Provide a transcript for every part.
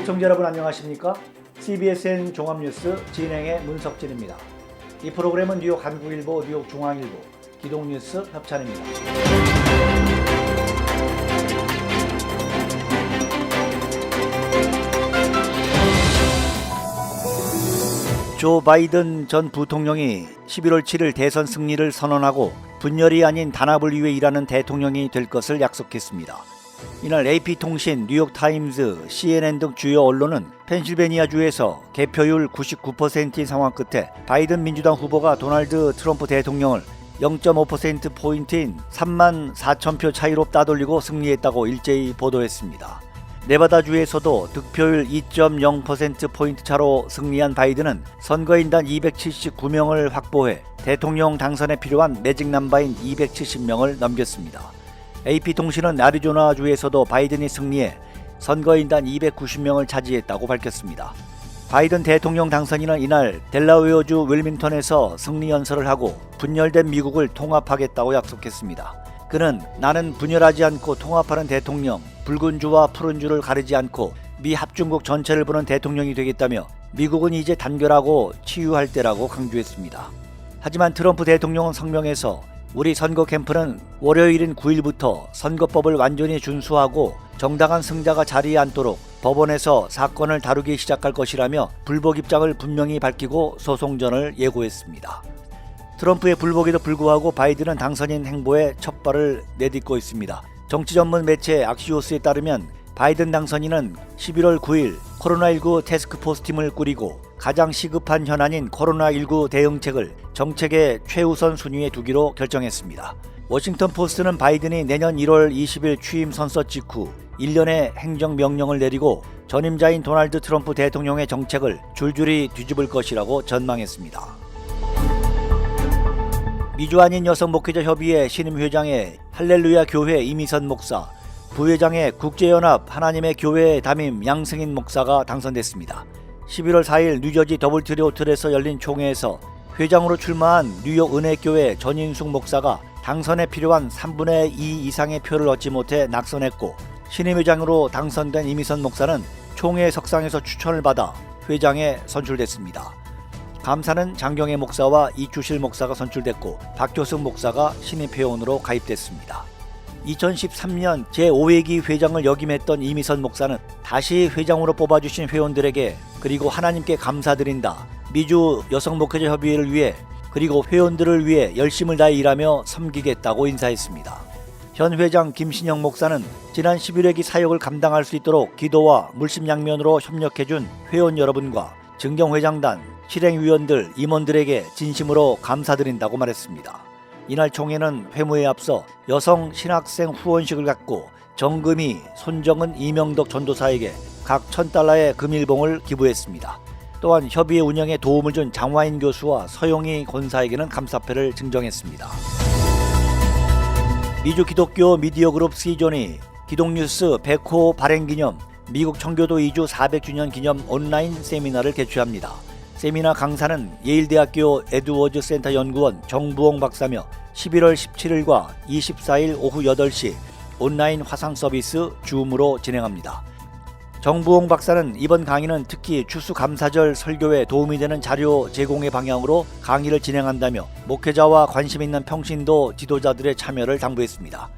시청자 여러분 안녕하십니까? CBSN 종합뉴스 진행의 문석진입니다. 이 프로그램은 뉴욕 한국일보, 뉴욕 중앙일보, 기동뉴스 협찬입니다. 조 바이든 전 부통령이 11월 7일 대선 승리를 선언하고 분열이 아닌 단합을 위해 일하는 대통령이 될 것을 약속했습니다. 이날 AP통신, 뉴욕타임즈, CNN 등 주요 언론은 펜실베니아주에서 개표율 99%인 상황 끝에 바이든 민주당 후보가 도널드 트럼프 대통령을 0.5%포인트인 3만 4천 표 차이로 따돌리고 승리했다고 일제히 보도했습니다. 네바다주에서도 득표율 2.0%포인트 차로 승리한 바이든은 선거인단 279명을 확보해 대통령 당선에 필요한 매직 넘버인 270명을 넘겼습니다. AP통신은 애리조나주에서도 바이든이 승리해 선거인단 290명을 차지했다고 밝혔습니다. 바이든 대통령 당선인은 이날 델라웨어주 윌밍턴에서 승리 연설을 하고 분열된 미국을 통합하겠다고 약속했습니다. 그는 나는 분열하지 않고 통합하는 대통령, 붉은 주와 푸른 주를 가리지 않고 미 합중국 전체를 보는 대통령이 되겠다며 미국은 이제 단결하고 치유할 때라고 강조했습니다. 하지만 트럼프 대통령은 성명에서 우리 선거 캠프는 월요일인 9일부터 선거법을 완전히 준수하고 정당한 승자가 자리에 앉도록 법원에서 사건을 다루기 시작할 것이라며 불복 입장을 분명히 밝히고 소송전을 예고했습니다. 트럼프의 불복에도 불구하고 바이든은 당선인 행보에 첫 발을 내딛고 있습니다. 정치 전문 매체 악시오스에 따르면 바이든 당선인은 11월 9일 코로나19 태스크포스 팀을 꾸리고 가장 시급한 현안인 코로나19 대응책을 정책의 최우선 순위에 두기로 결정했습니다. 워싱턴 포스트는 바이든이 내년 1월 20일 취임 선서 직후 1년의 행정명령을 내리고 전임자인 도널드 트럼프 대통령의 정책을 줄줄이 뒤집을 것이라고 전망했습니다. 미주한인 여성목회자협의회 신임회장의 할렐루야 교회 이미선 목사, 부회장의 국제연합 하나님의 교회 담임 양승인 목사가 당선됐습니다. 11월 4일 뉴저지 더블트리 호텔에서 열린 총회에서 회장으로 출마한 뉴욕 은혜교회 전인숙 목사가 당선에 필요한 3분의 2 이상의 표를 얻지 못해 낙선했고, 신임회장으로 당선된 이미선 목사는 총회 석상에서 추천을 받아 회장에 선출됐습니다. 감사는 장경애 목사와 이주실 목사가 선출됐고 박교승 목사가 신입회원으로 가입됐습니다. 2013년 제5회기 회장을 역임했던 이미선 목사는 다시 회장으로 뽑아주신 회원들에게 그리고 하나님께 감사드린다. 미주 여성목회자협의회를 위해 그리고 회원들을 위해 열심을 다해 일하며 섬기겠다고 인사했습니다. 현 회장 김신영 목사는 지난 11회기 사역을 감당할 수 있도록 기도와 물심양면으로 협력해준 회원 여러분과 증경회장단, 실행위원들, 임원들에게 진심으로 감사드린다고 말했습니다. 이날 총회는 회무에 앞서 여성 신학생 후원식을 갖고 정금희, 손정은, 이명덕 전도사에게 각 $1,000의 금일봉을 기부했습니다. 또한 협의회 운영에 도움을 준 장화인 교수와 서용희 권사에게는 감사패를 증정했습니다. 미주 기독교 미디어 그룹 C존이 기동뉴스 100호 발행기념 미국 청교도 이주 400주년 기념 온라인 세미나를 개최합니다. 세미나 강사는 예일대학교 에드워즈 센터 연구원 정부홍 박사며 11월 17일과 24일 오후 8시 온라인 화상 서비스 줌으로 진행합니다. 정부홍 박사는 이번 강의는 특히 추수감사절 설교에 도움이 되는 자료 제공의 방향으로 강의를 진행한다며 목회자와 관심 있는 평신도 지도자들의 참여를 당부했습니다.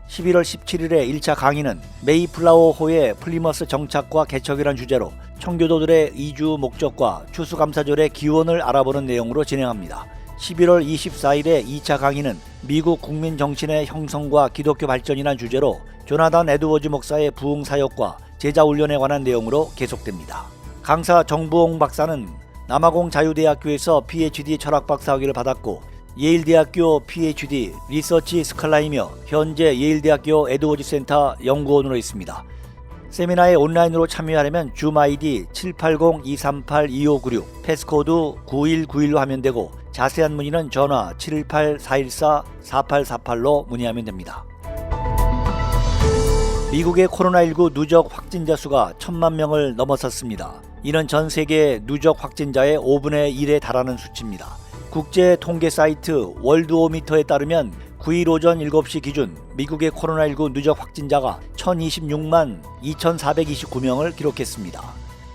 11월 17일의 1차 강의는 메이플라워호의 플리머스 정착과 개척이란 주제로 청교도들의 이주 목적과 추수감사절의 기원을 알아보는 내용으로 진행합니다. 11월 24일의 2차 강의는 미국 국민 정신의 형성과 기독교 발전이란 주제로 조나단 에드워즈 목사의 부흥 사역과 제자 훈련에 관한 내용으로 계속됩니다. 강사 정부홍 박사는 남아공 자유대학교에서 PhD 철학 박사 학위를 받았고 예일대학교 PhD 리서치 스칼라이며 현재 예일대학교 에드워즈 센터 연구원으로 있습니다. 세미나에 온라인으로 참여하려면 줌 아이디 780-238-2596 패스코드 9191로 하면 되고 자세한 문의는 전화 718-414-4848로 문의하면 됩니다. 미국의 코로나19 누적 확진자 수가 1,000만 명을 넘어섰습니다. 이는 전 세계 누적 확진자의 5분의 1에 달하는 수치입니다. 국제 통계 사이트 월드오미터에 따르면 9일 오전 7시 기준 미국의 코로나19 누적 확진자가 1026만 2429명을 기록했습니다.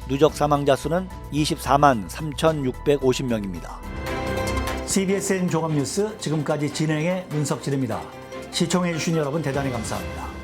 누적 사망자 수는 24만 3,650명입니다. CBSN 종합뉴스 지금까지 진행의 문석진입니다. 시청해주신 여러분 대단히 감사합니다.